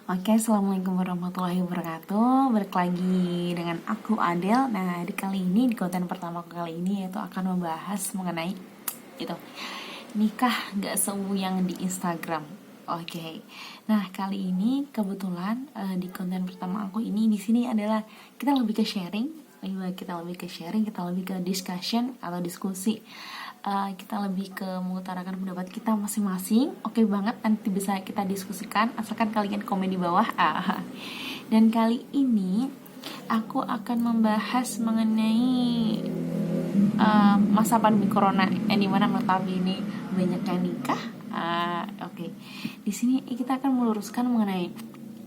Oke, assalamualaikum warahmatullahi wabarakatuh. Balik lagi dengan aku Adel. Nah, di konten pertama kali ini yaitu akan membahas mengenai itu nikah gak yang di Instagram. Oke. Nah, kali ini kebetulan di konten pertama aku ini di sini adalah kita lebih ke sharing, kita lebih ke discussion atau diskusi. Kita lebih ke mengutarakan pendapat kita masing-masing. Oke banget, nanti bisa kita diskusikan asalkan kalian komen di bawah. Dan kali ini aku akan membahas mengenai masa pandemi corona yang dimana notabene banyak yang nikah. Oke. Di sini kita akan meluruskan mengenai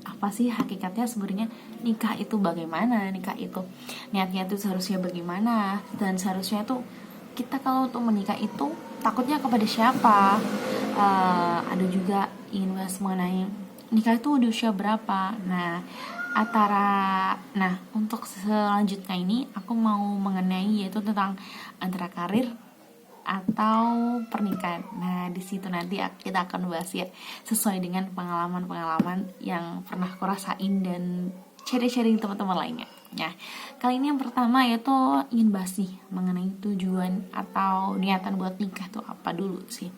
apa sih hakikatnya sebenarnya nikah itu bagaimana, nikah itu niatnya itu seharusnya bagaimana, dan seharusnya itu kita kalau untuk menikah itu takutnya kepada siapa. Ada juga ingin bahas mengenai nikah itu di usia berapa. Nah untuk selanjutnya ini aku mau mengenai yaitu tentang antara karir atau pernikahan. Nah di situ nanti kita akan bahas ya sesuai dengan pengalaman-pengalaman yang pernah aku rasain dan sharing teman-teman lainnya. Nah, kali ini yang pertama yaitu ingin bahas nih mengenai tujuan atau niatan buat nikah tuh apa dulu sih.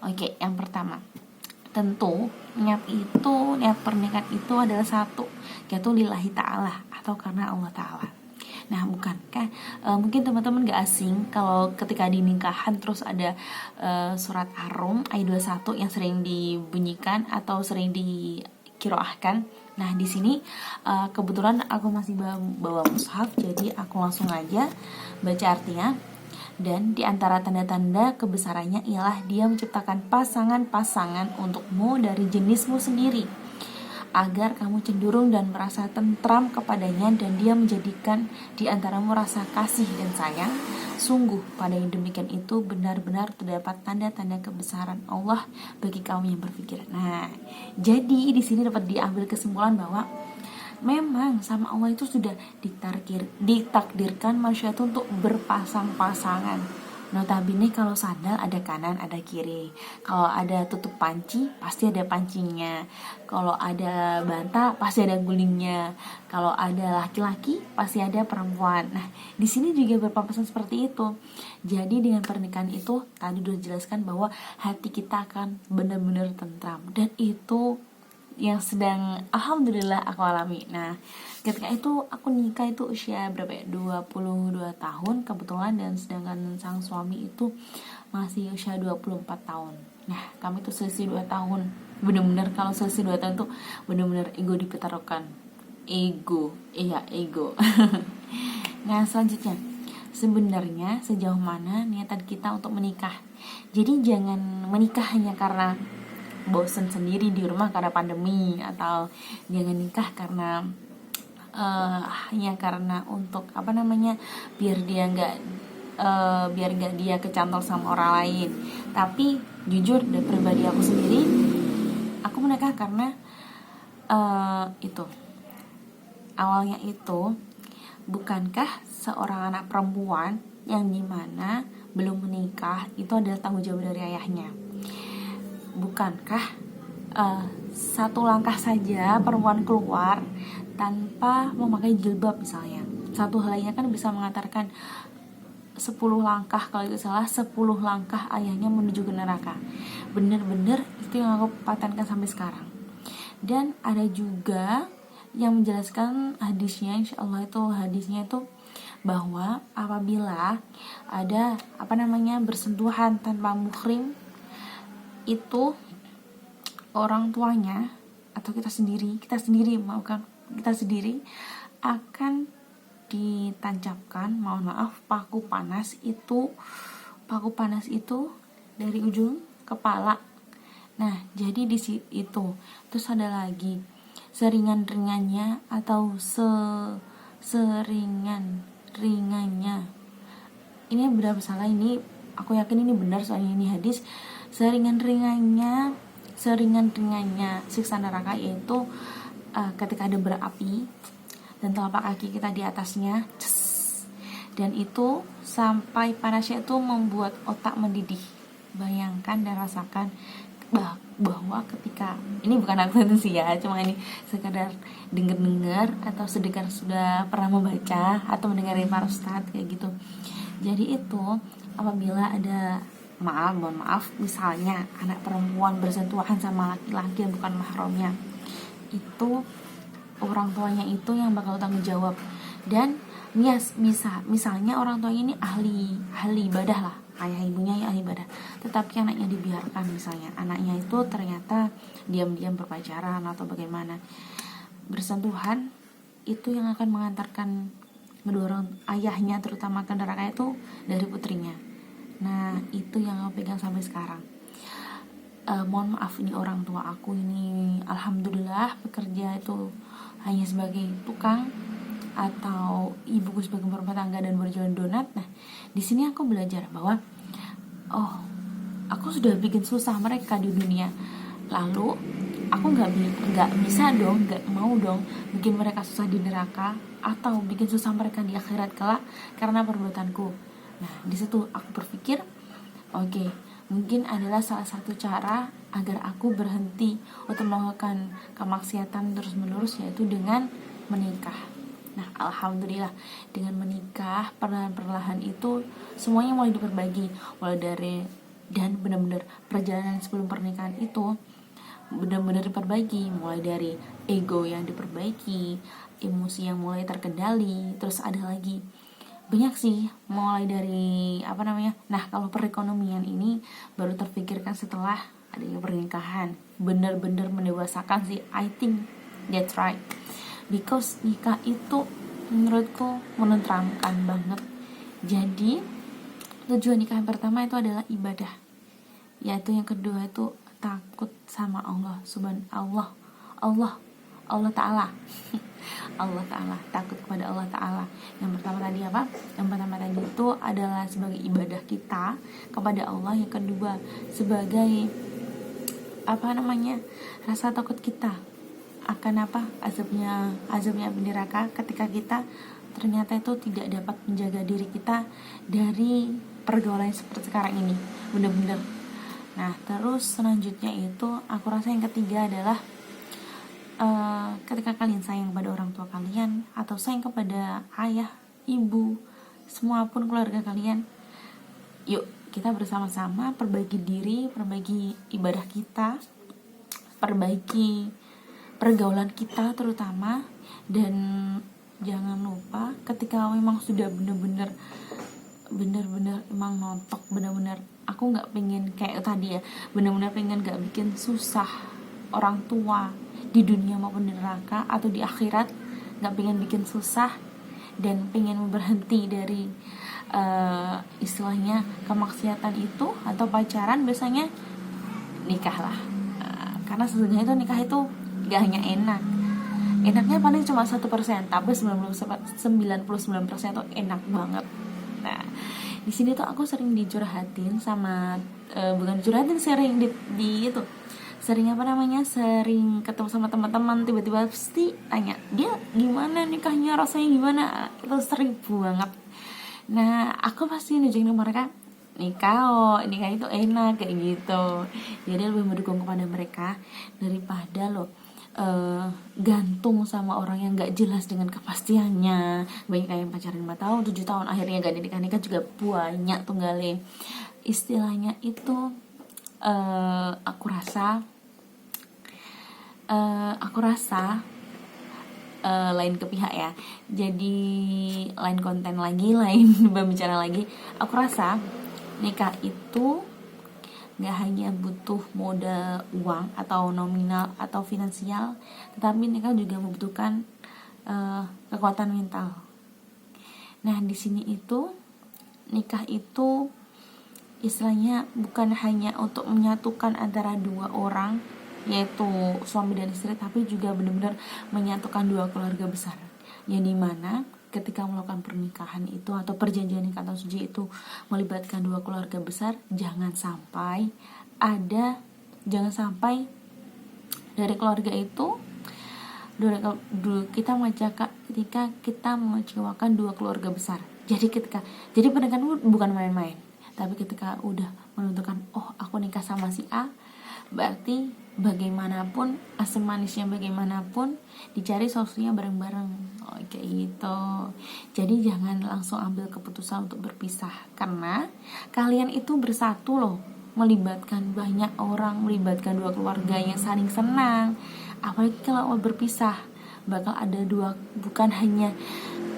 Oke, yang pertama, tentu niat pernikahan itu adalah satu, yaitu lillahi ta'ala atau karena Allah Ta'ala. Nah, bukankah mungkin teman-teman gak asing kalau ketika di nikahan terus ada surat Ar-Rum ayat 21 yang sering dibunyikan atau sering dikiroahkan. Nah, di sini kebetulan aku masih bawa mushaf, jadi aku langsung aja baca artinya. Dan di antara tanda-tanda kebesarannya ialah Dia menciptakan pasangan-pasangan untukmu dari jenismu sendiri, agar kamu cenderung dan merasa tentram kepadanya, dan Dia menjadikan di antaramu rasa kasih dan sayang. Sungguh pada yang demikian itu benar-benar terdapat tanda-tanda kebesaran Allah bagi kaum yang berpikir. Nah, jadi di sini dapat diambil kesimpulan bahwa memang sama Allah itu sudah ditakdirkan manusia itu untuk berpasang-pasangan. Notabene kalau sandal ada kanan ada kiri, kalau ada tutup panci pasti ada pancinya, kalau ada bantal pasti ada gulingnya, kalau ada laki-laki pasti ada perempuan. Nah di sini juga berpapasan seperti itu. Jadi dengan pernikahan itu tadi sudah dijelaskan bahwa hati kita akan benar-benar tentram, dan itu yang sedang alhamdulillah aku alami. Nah ketika itu aku nikah itu usia berapa ya, 22 tahun kebetulan, dan sedangkan sang suami itu masih usia 24 tahun. Nah kami itu selisih 2 tahun. Bener-bener kalau selisih 2 tahun tuh bener-bener ego dipertaruhkan. Ego. Nah selanjutnya, sebenarnya sejauh mana niatan kita untuk menikah. Jadi jangan menikah hanya karena bosen sendiri di rumah karena pandemi, atau jangan nikah karena hanya karena untuk biar nggak dia kecantol sama orang lain. Tapi jujur dari pribadi aku sendiri, aku menikah karena itu awalnya itu bukankah seorang anak perempuan yang dimana belum menikah itu adalah tanggung jawab dari ayahnya. Bukankah satu langkah saja perempuan keluar tanpa memakai jilbab misalnya, satu helainya kan bisa mengantarkan 10 langkah, kalau itu salah 10 langkah ayahnya menuju ke neraka. Bener-bener itu yang aku patenkan sampai sekarang. Dan ada juga yang menjelaskan hadisnya, insyaallah itu hadisnya itu bahwa apabila ada bersentuhan tanpa muhrim, itu orang tuanya atau kita sendiri akan ditancapkan paku panas itu dari ujung kepala. Nah jadi di situ itu terus ada lagi seringan-ringannya atau seringan-ringannya, ini benar salah, ini aku yakin ini benar soalnya ini hadis. Seringan-ringannya siksa neraka yaitu ketika ada bara api dan telapak kaki kita di atasnya, dan itu sampai panasnya itu membuat otak mendidih. Bayangkan dan rasakan bahwa ketika ini bukan aksensi ya, cuma ini sekedar dengar atau sekedar sudah pernah membaca atau mendengar para ustadz kayak gitu. Jadi itu apabila ada mohon maaf misalnya anak perempuan bersentuhan sama laki-laki yang bukan mahramnya, itu orang tuanya itu yang bakal tanggung jawab. Dan misalnya orang tuanya ini ahli ibadah lah, ayah ibunya ya ahli ibadah, tetapi anaknya dibiarkan, misalnya anaknya itu ternyata diam-diam berpacaran atau bagaimana, bersentuhan, itu yang akan mengantarkan kedua orang ayahnya terutama ke neraka itu dari putrinya. Nah itu yang aku pegang sampai sekarang. Mohon maaf ini orang tua aku ini alhamdulillah bekerja itu hanya sebagai tukang atau ibuku sebagai berumah tangga dan berjualan donat. Nah di sini aku belajar bahwa aku sudah bikin susah mereka di dunia, lalu aku nggak bisa dong, nggak mau dong bikin mereka susah di neraka atau bikin susah mereka di akhirat kelak karena perbuatanku. Nah di situ aku berpikir oke, mungkin adalah salah satu cara agar aku berhenti untuk melakukan kemaksiatan terus menerus, yaitu dengan menikah. Nah alhamdulillah dengan menikah perlahan-perlahan itu semuanya mulai diperbagi, mulai dari, dan benar-benar perjalanan sebelum pernikahan itu benar-benar diperbaiki, mulai dari ego yang diperbaiki, emosi yang mulai terkendali, terus ada lagi banyak sih, mulai dari nah kalau perekonomian ini baru terpikirkan setelah adanya pernikahan, benar-benar mendewasakan sih, I think that's right, because nikah itu menurutku menenteramkan banget. Jadi tujuan nikah yang pertama itu adalah ibadah, yaitu yang kedua itu takut sama Allah subhanallah, Allah Ta'ala Allah Ta'ala, takut kepada Allah Ta'ala. Yang pertama tadi apa? Yang pertama tadi itu adalah sebagai ibadah kita kepada Allah. Yang kedua sebagai rasa takut kita akan azabnya neraka ketika kita ternyata itu tidak dapat menjaga diri kita dari pergaulan seperti sekarang ini, benar-benar. Nah terus selanjutnya itu aku rasa yang ketiga adalah ketika kalian sayang kepada orang tua kalian atau sayang kepada ayah, ibu, semua pun keluarga kalian, yuk kita bersama-sama perbaiki diri, perbaiki ibadah kita, perbaiki pergaulan kita terutama. Dan jangan lupa ketika memang sudah benar-benar emang nontok, benar-benar aku nggak pengen kayak tadi ya, benar-benar pengen nggak bikin susah orang tua di dunia maupun di neraka atau di akhirat, nggak pengen bikin susah dan pengen berhenti dari istilahnya kemaksiatan itu atau pacaran, biasanya nikahlah. Karena sesungguhnya itu nikah itu gak hanya enaknya paling cuma 1%, tapi 99% itu enak banget. Nah di sini tuh aku sering dicurhatin sama bukan curhatin, sering di itu sering sering ketemu sama teman-teman, tiba-tiba pasti tanya dia gimana nikahnya, rasanya gimana, itu sering banget. Nah aku pasti nunjukin ke mereka nikah itu enak kayak gitu. Jadi lebih mendukung kepada mereka daripada gantung sama orang yang gak jelas dengan kepastiannya. Banyak yang pacaran 5 tahun 7 tahun akhirnya gak nikah juga banyak tunggale. Istilahnya itu aku rasa lain ke pihak ya, jadi lain konten lagi, lain berbicara lagi. Aku rasa nikah itu gak hanya butuh modal uang atau nominal atau finansial, tetapi nikah juga membutuhkan kekuatan mental. Nah di sini itu nikah itu istilahnya bukan hanya untuk menyatukan antara dua orang, yaitu suami dan istri, tapi juga benar-benar menyatukan dua keluarga besar, yang dimana ketika melakukan pernikahan itu atau perjanjian nikah atau suci itu melibatkan dua keluarga besar, jangan sampai dari keluarga itu ketika kita mengecewakan dua keluarga besar. Jadi pernikahan bukan main-main, tapi ketika udah menentukan aku nikah sama si A, berarti bagaimanapun asam manisnya, bagaimanapun dicari solusinya bareng-bareng. Kayak gitu. Jadi jangan langsung ambil keputusan untuk berpisah, karena kalian itu bersatu loh, melibatkan banyak orang, melibatkan dua keluarga yang saling senang. Apalagi kalau berpisah, bakal ada dua, bukan hanya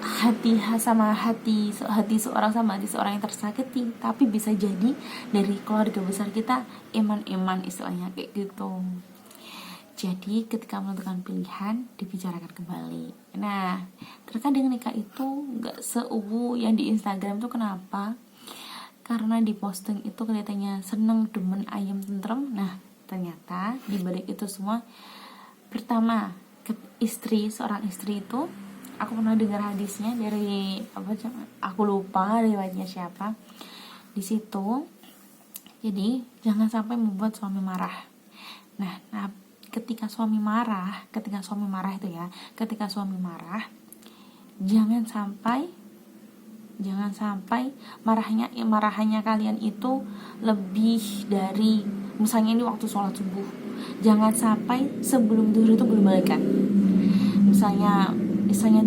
hati seorang sama hati seorang yang tersakiti, tapi bisa jadi dari keluarga besar kita eman-eman, istilahnya kayak gitu. Jadi ketika menentukan pilihan, dibicarakan kembali. Nah, terkadang nikah itu gak seuwu yang di Instagram tuh. Kenapa? Karena di posting itu kelihatannya seneng, demen, ayem, tentrem. Nah, ternyata di balik itu semua, pertama, seorang istri itu, aku pernah dengar hadisnya dari aku lupa riwayatnya siapa. Di situ, jadi jangan sampai membuat suami marah. Nah, ketika suami marah itu ya, ketika suami marah, jangan sampai marahannya kalian itu lebih dari, misalnya ini waktu sholat subuh, jangan sampai sebelum duhur itu belum balikan. Misalnya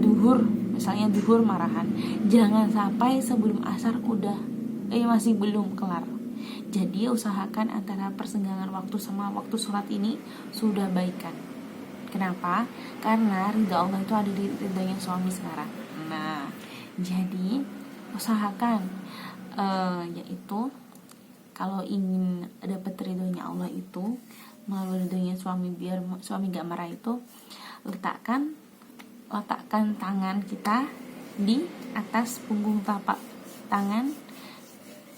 duhur marahan, jangan sampai sebelum asar udah masih belum kelar. Jadi usahakan antara persenggangan waktu sama waktu sholat ini sudah baikan. Kenapa? Karena ridha Allah itu ada di ridhonya suami sekarang. Nah, jadi usahakan yaitu kalau ingin dapat ridhonya Allah itu melalui ridhonya suami, biar suami gak marah itu, letakkan tangan kita di atas punggung telapak tangan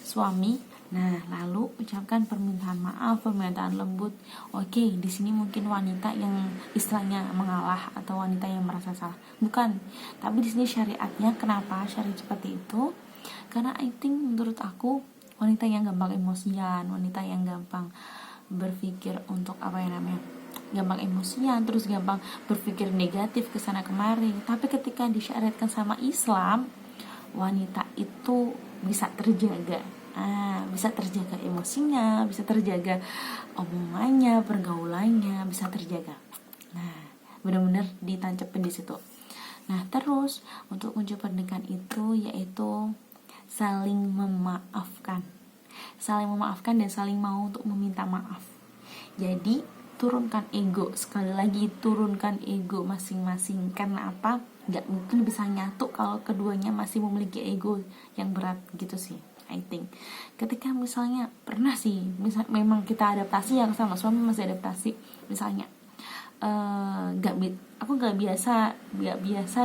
suami. Nah, lalu ucapkan permintaan maaf, permintaan lembut. Oke, di sini mungkin wanita yang istilahnya mengalah atau wanita yang merasa salah. Bukan. Tapi di sini syariatnya, kenapa syariat seperti itu? Karena I think menurut aku, wanita yang gampang emosian, wanita yang gampang berpikir untuk gampang emosian, terus gampang berpikir negatif ke sana kemari. Tapi ketika disyariatkan sama Islam, wanita itu bisa terjaga. Bisa terjaga emosinya, bisa terjaga omongannya, pergaulannya, bisa terjaga. Nah, benar-benar ditancapin di situ. Nah, terus untuk kunci pernikahan itu yaitu saling memaafkan dan saling mau untuk meminta maaf. Jadi turunkan ego, sekali lagi turunkan ego masing-masing. Karena apa? Gak mungkin bisa nyatu kalau keduanya masih memiliki ego yang berat gitu sih, I think. Ketika misalnya pernah sih, memang kita adaptasi yang sama, suami masih adaptasi, misalnya aku gak biasa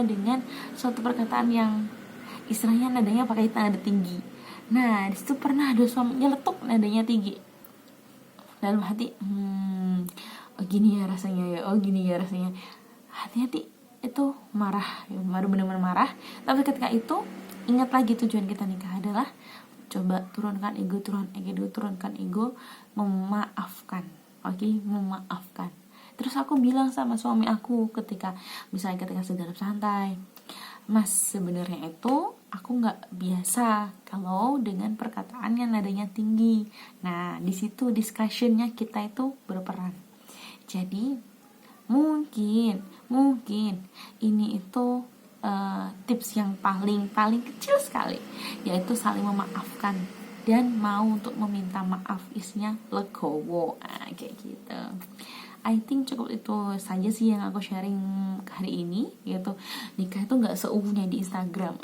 dengan suatu perkataan yang istilahnya nadanya pakai nada tinggi. Nah, disitu pernah ada suaminya letuk nadanya tinggi. Dalam hati, gini ya rasanya. Hati-hati, itu marah, baru benar-benar marah. Tapi ketika itu ingat lagi tujuan kita nikah adalah coba turunkan ego, memaafkan. Memaafkan. Terus aku bilang sama suami aku ketika sedang santai, Mas, sebenarnya itu aku nggak biasa kalau dengan perkataan yang nadanya tinggi. Nah, di situ discussionnya kita itu berperan. Jadi mungkin ini itu tips yang paling kecil sekali, yaitu saling memaafkan dan mau untuk meminta maaf, isinya legowo, kayak gitu. I think cukup itu saja sih yang aku sharing hari ini, yaitu nikah itu gak seuuhnya di Instagram.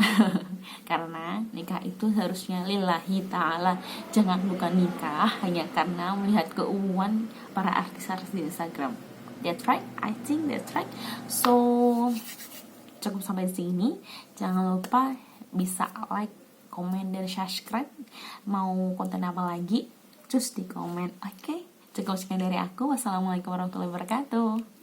Karena nikah itu harusnya lillahi ta'ala, jangan bukan nikah hanya karena melihat keuuhan para artis-artis di Instagram. That's right, I think that's right. So cukup sampai di sini. Jangan lupa bisa like, komen, dan subscribe. Mau konten apa lagi, terus di komen. Oke? Cukup sekian dari aku. Wassalamualaikum warahmatullahi wabarakatuh.